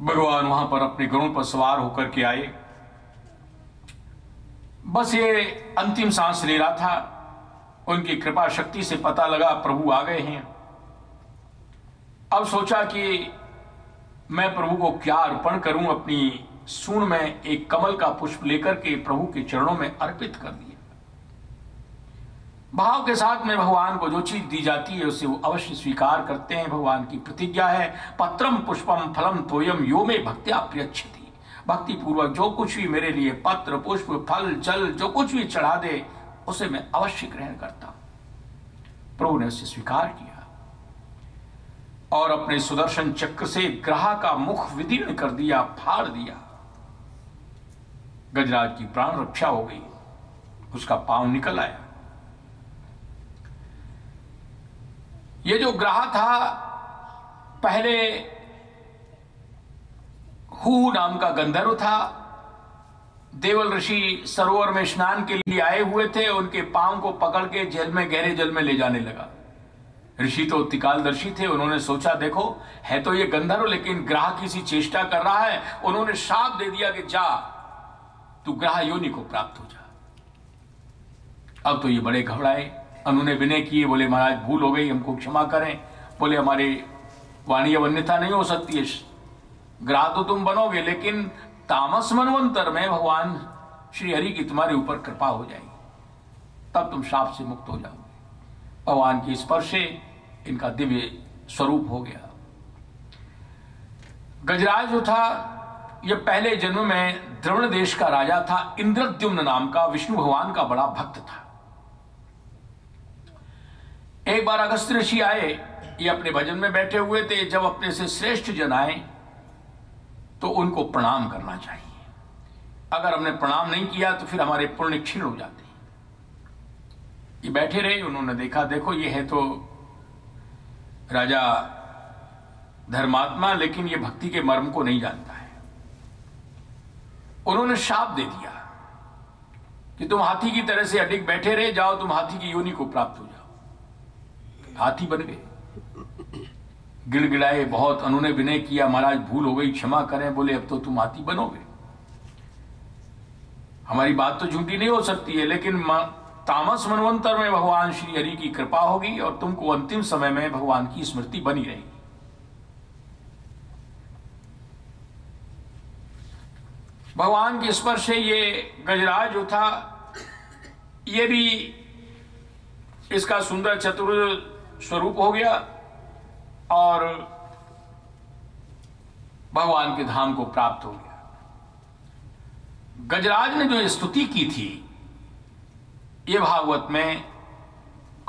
भगवान वहां पर अपने गरुड़ पर सवार होकर के आए। बस ये अंतिम सांस ले रहा था, उनकी कृपा शक्ति से पता लगा प्रभु आ गए हैं। अब सोचा कि मैं प्रभु को क्या अर्पण करूं। अपनी सूंड में एक कमल का पुष्प लेकर के प्रभु के चरणों में अर्पित कर दिया। भाव के साथ में भगवान को जो चीज दी जाती है उसे वो अवश्य स्वीकार करते हैं। भगवान की प्रतिज्ञा है, पत्रम पुष्पम फलम तोयम यो में भक्त्या प्रियच्छति। भक्ति पूर्वक जो कुछ भी मेरे लिए पत्र पुष्प फल जल जो कुछ भी चढ़ा दे उसे मैं अवश्य ग्रहण करता हूं। प्रभु ने उसे स्वीकार किया और अपने सुदर्शन चक्र से ग्रह का मुख विदीर्ण कर दिया, फाड़ दिया। गजराज की प्राण रक्षा हो गई, उसका पांव निकल आया। ये जो ग्रह था पहले हू नाम का गंधर्व था। देवल ऋषि सरोवर में स्नान के लिए आए हुए थे, उनके पांव को पकड़ के जल में गहरे जल में ले जाने लगा। ऋषि तो त्रिकालदर्शी थे, उन्होंने सोचा देखो है तो ये गंधर्व लेकिन ग्रह किसी चेष्टा कर रहा है। उन्होंने शाप दे दिया कि जा तू ग्रह योनि को प्राप्त हो जा। अब तो ये बड़े घबराए, उन्होंने विनय किए, बोले महाराज भूल हो गई, हमको क्षमा करें। बोले हमारी वाणी अन्यथा नहीं हो सकती है, ग्रह तो तुम बनोगे लेकिन तामस मनवंतर में भगवान श्री हरि की तुम्हारे ऊपर कृपा हो जाएगी, तब तुम शाप से मुक्त हो जाओगे। भगवान की स्पर्श से इनका दिव्य स्वरूप हो गया। गजराज जो था यह पहले जन्म में द्रविड़ देश का राजा था। इंद्रद्युम्न नाम का विष्णु भगवान का बड़ा भक्त था। एक बार अगस्त ऋषि आए, ये अपने भजन में बैठे हुए थे। जब अपने से श्रेष्ठ जन आए तो उनको प्रणाम करना चाहिए। अगर हमने प्रणाम नहीं किया तो फिर हमारे पुण्य क्षीण हो जाते हैं। ये बैठे रहे, उन्होंने देखा देखो ये है तो राजा धर्मात्मा, लेकिन ये भक्ति के मर्म को नहीं जानता है। उन्होंने शाप दे दिया कि तुम हाथी की तरह से अडिग बैठे रहे जाओ, तुम हाथी की योनि को प्राप्त हो जाओ। हाथी बन गए, गिड़गिड़ाए बहुत, उन्होंने विनय किया महाराज भूल हो गई, क्षमा करें। बोले अब तो तुम हाथी बनोगे, हमारी बात तो झूठी नहीं हो सकती है, लेकिन तामस मनवंतर में भगवान श्री हरि की कृपा होगी और तुमको अंतिम समय में भगवान की स्मृति बनी रहेगी। भगवान के स्पर्श से ये गजराज जो था ये भी इसका सुंदर चतुर स्वरूप हो गया और भगवान के धाम को प्राप्त हो गया। गजराज ने जो स्तुति की थी ये भागवत में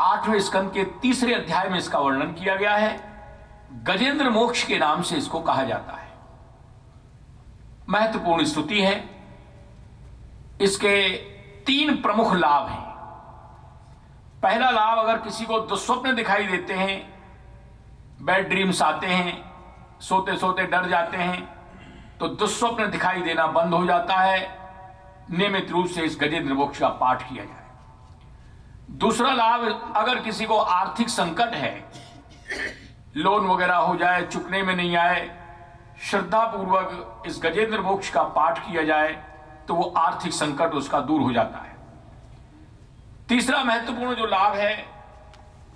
8वें स्कंद के 3रे अध्याय में इसका वर्णन किया गया है। गजेंद्र मोक्ष के नाम से इसको कहा जाता है। महत्वपूर्ण स्तुति है। इसके 3 प्रमुख लाभ हैं। पहला लाभ, अगर किसी को दुस्वप्न दिखाई देते हैं, बैड ड्रीम्स आते हैं, सोते सोते डर जाते हैं, तो दुस्वप्न दिखाई देना बंद हो जाता है। नियमित रूप से इस गजेंद्र मोक्ष का पाठ किया जाए। दूसरा लाभ, अगर किसी को आर्थिक संकट है, लोन वगैरह हो जाए, चुकने में नहीं आए, श्रद्धा पूर्वक इस गजेंद्र मोक्ष का पाठ किया जाए तो वो आर्थिक संकट उसका दूर हो जाता है। तीसरा महत्वपूर्ण जो लाभ है,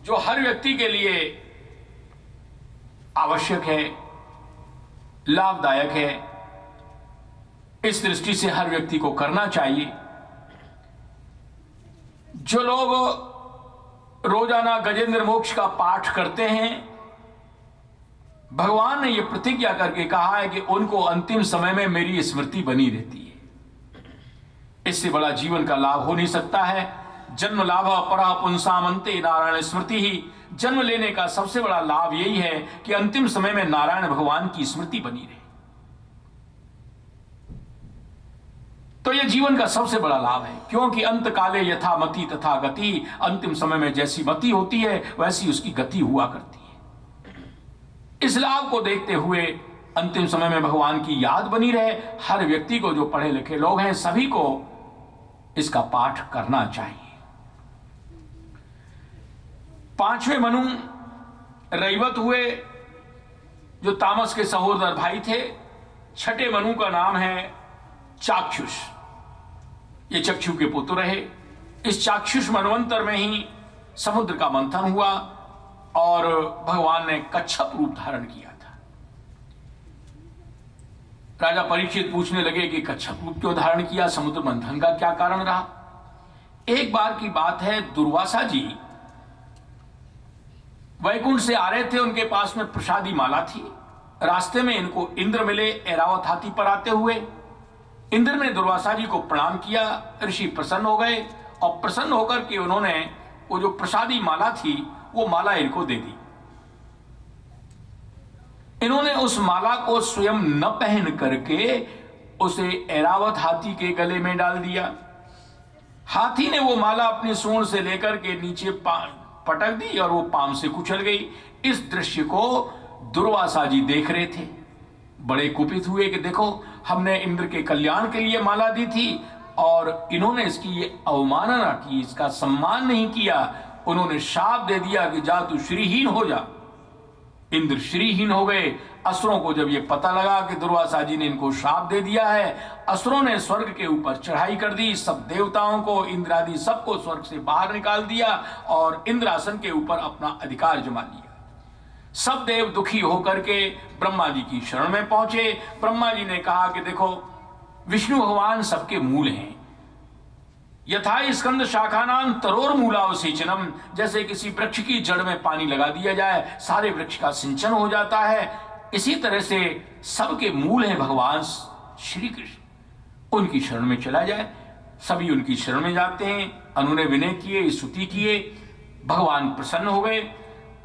जो हर व्यक्ति के लिए आवश्यक है, लाभदायक है, इस दृष्टि से हर व्यक्ति को करना चाहिए। जो लोग रोजाना गजेंद्र मोक्ष का पाठ करते हैं, भगवान ने यह प्रतिज्ञा करके कहा है कि उनको अंतिम समय में मेरी स्मृति बनी रहती है। इससे बड़ा जीवन का लाभ हो नहीं सकता है। जन्म लाभ अपरा पुंसामंते नारायण स्मृति ही। जन्म लेने का सबसे बड़ा लाभ यही है कि अंतिम समय में नारायण भगवान की स्मृति बनी रहे। तो यह जीवन का सबसे बड़ा लाभ है, क्योंकि अंत काले यथा मति तथा गति। अंतिम समय में जैसी मति होती है वैसी उसकी गति हुआ करती है। इस लाभ को देखते हुए अंतिम समय में भगवान की याद बनी रहे। हर व्यक्ति को, जो पढ़े लिखे लोग हैं, सभी को इसका पाठ करना चाहिए। 5वें मनु रैवत हुए, जो तामस के सहोदर भाई थे। छठे मनु का नाम है चाक्षुष। ये चक्षु के पुत्र रहे। इस चाक्षुष मनवंतर में ही समुद्र का मंथन हुआ और भगवान ने कच्छप रूप धारण किया था। राजा परीक्षित पूछने लगे कि कच्छप रूप क्यों धारण किया, समुद्र मंथन का क्या कारण रहा। एक बार की बात है, दुर्वासा जी वैकुंठ से आ रहे थे, उनके पास में प्रसादी माला थी। रास्ते में इनको इंद्र मिले ऐरावत हाथी पर आते हुए। इंद्र ने दुर्वासा जी को प्रणाम किया। ऋषि प्रसन्न हो गए और प्रसन्न होकर के उन्होंने वो जो प्रसादी माला थी वो माला इनको दे दी। इन्होंने उस माला को स्वयं न पहन करके उसे ऐरावत हाथी के गले में डाल दिया। हाथी ने वो माला अपनी सूंड से लेकर के नीचे पटक दी और वो पांव से कुचल गई। इस दृश्य को दुर्वासा जी देख रहे थे, बड़े कुपित हुए कि देखो हमने इंद्र के कल्याण के लिए माला दी थी और इन्होंने इसकी ये अवमानना की, इसका सम्मान नहीं किया। उन्होंने शाप दे दिया कि जा तू श्रीहीन हो जा। इंद्र श्रीहीन हो गए। असुरों को जब ये पता लगा कि दुर्वासा जी ने इनको शाप दे दिया है, असुरों ने स्वर्ग के ऊपर चढ़ाई कर दी। सब देवताओं को, इंद्र आदि सबको स्वर्ग से बाहर निकाल दिया और इंद्रासन के ऊपर अपना अधिकार जमा लिया। सब देव दुखी होकर के ब्रह्मा जी की शरण में पहुंचे। ब्रह्मा जी ने कहा कि देखो विष्णु भगवान सबके मूल हैं। यथा स्कंद शाखानां तरोर मूलावसेचनम, जैसे किसी वृक्ष की जड़ में पानी लगा दिया जाए सारे वृक्ष का सिंचन हो जाता है, इसी तरह से सबके मूल हैं भगवान श्री कृष्ण। उनकी शरण में चला जाए। सभी उनकी शरण में जाते हैं। उन्होंने विनय किए, स्तुति किए। भगवान प्रसन्न हो गए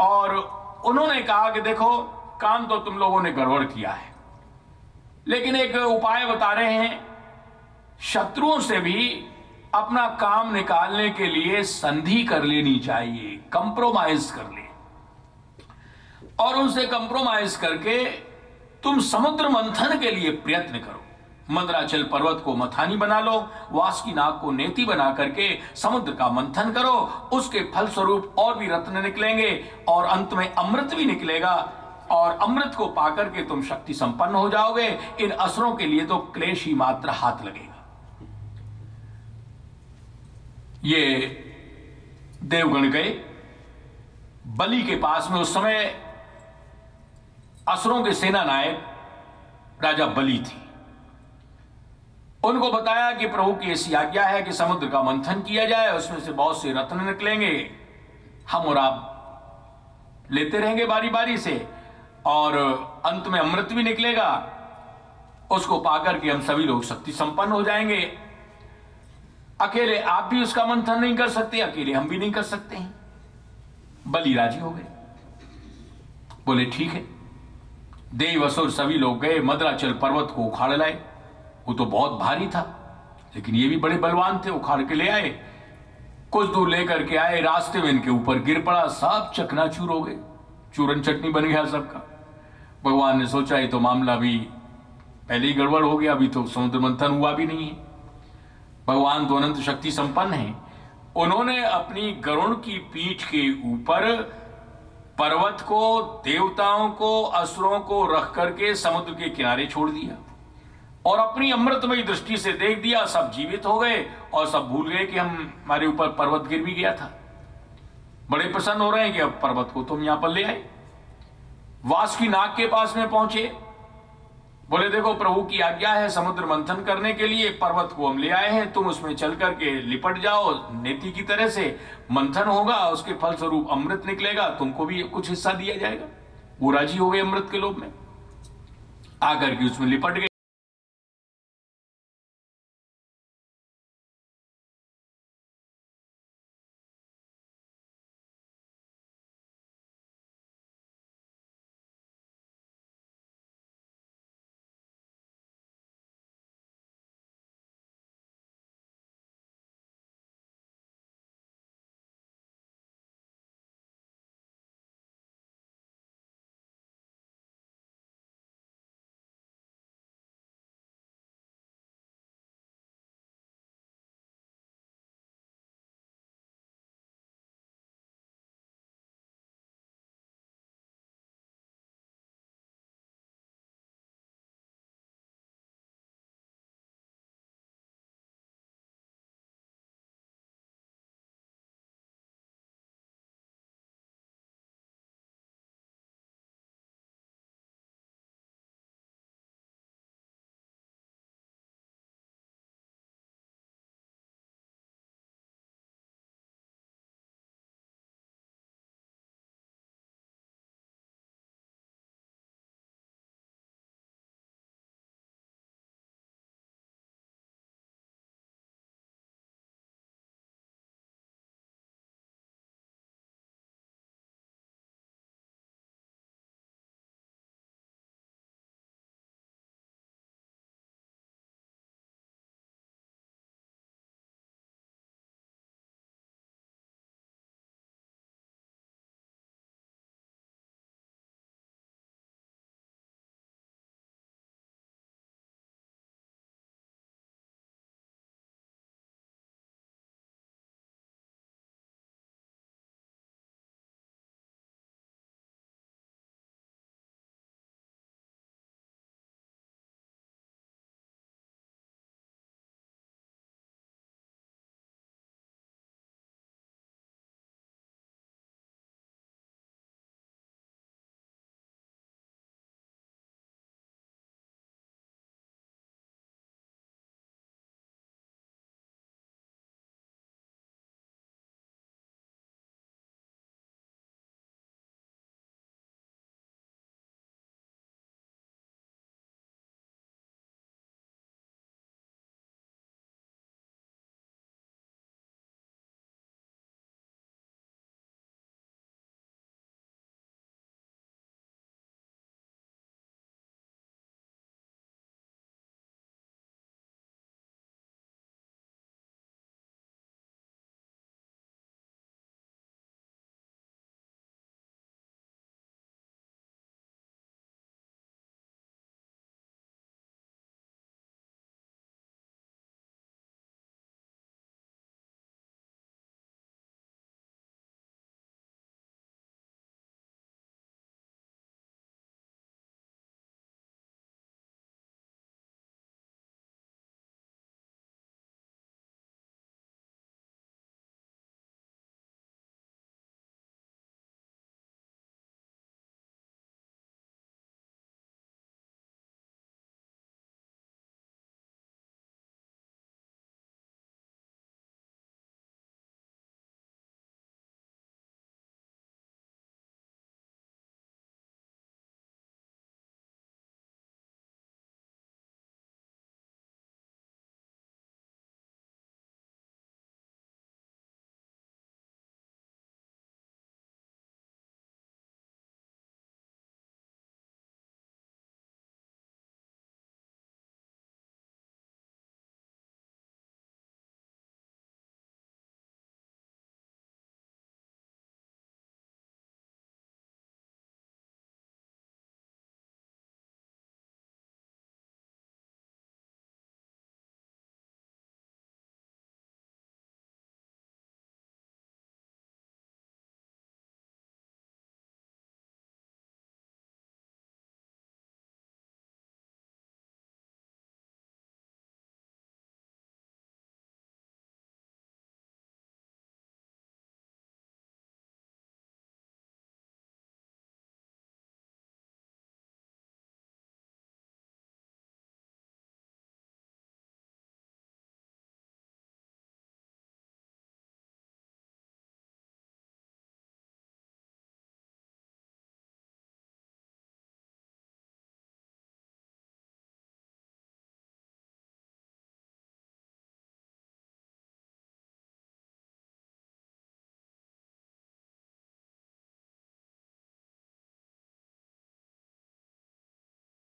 और उन्होंने कहा कि देखो काम तो तुम लोगों ने गड़बड़ किया है, लेकिन एक उपाय बता रहे हैं। शत्रुओं से भी अपना काम निकालने के लिए संधि कर लेनी चाहिए, कंप्रोमाइज कर ले, और उनसे कंप्रोमाइज करके तुम समुद्र मंथन के लिए प्रयत्न करो। मंदराचल पर्वत को मथानी बना लो, वासुकी नाग को नेति बना करके समुद्र का मंथन करो। उसके फलस्वरूप और भी रत्न निकलेंगे और अंत में अमृत भी निकलेगा और अमृत को पाकर के तुम शक्ति संपन्न हो जाओगे। इन असुरों के लिए तो क्लेश ही मात्र हाथ लगेगा। ये देवगण गए बलि के पास में। उस समय असुरों के सेना नायक राजा बलि थी। उनको बताया कि प्रभु की ऐसी आज्ञा है कि समुद्र का मंथन किया जाए, उसमें से बहुत से रत्न निकलेंगे, हम और आप लेते रहेंगे बारी बारी से और अंत में अमृत भी निकलेगा। उसको पाकर के हम सभी लोग शक्ति संपन्न हो जाएंगे। अकेले आप भी उसका मंथन नहीं कर सकते, अकेले हम भी नहीं कर सकते हैं। बलि राजी हो गए, बोले ठीक है। देव असुर सभी लोग गए, मंदराचल पर्वत को उखाड़ लाए। वो तो बहुत भारी था, लेकिन ये भी बड़े बलवान थे, उखाड़ के ले आए। कुछ दूर लेकर के आए, रास्ते में इनके ऊपर गिर पड़ा, सब चकनाचूर हो गए, चूरन चटनी बन गया सबका। भगवान ने सोचा ये तो मामला भी पहले ही गड़बड़ हो गया, अभी तो समुद्र मंथन हुआ भी नहीं है। भगवान तो अनंत शक्ति संपन्न है। उन्होंने अपनी गरुड़ की पीठ के ऊपर पर्वत को, देवताओं को, असुरों को रख करके समुद्र के किनारे छोड़ दिया और अपनी अमृतमयी दृष्टि से देख दिया। सब जीवित हो गए और सब भूल गए कि हमारे ऊपर पर्वत गिर भी गया था। बड़े प्रसन्न हो रहे हैं कि अब पर्वत को तुम यहां पर ले आए। वासुकी नाग के पास में पहुंचे, बोले देखो प्रभु की आज्ञा है समुद्र मंथन करने के लिए, पर्वत को हम ले आए हैं, तुम उसमें चल करके लिपट जाओ, नेति की तरह से मंथन होगा, उसके फलस्वरूप अमृत निकलेगा, तुमको भी कुछ हिस्सा दिया जाएगा। वो राजी हो गए अमृत के लोभ में, आकर के उसमें लिपट गए।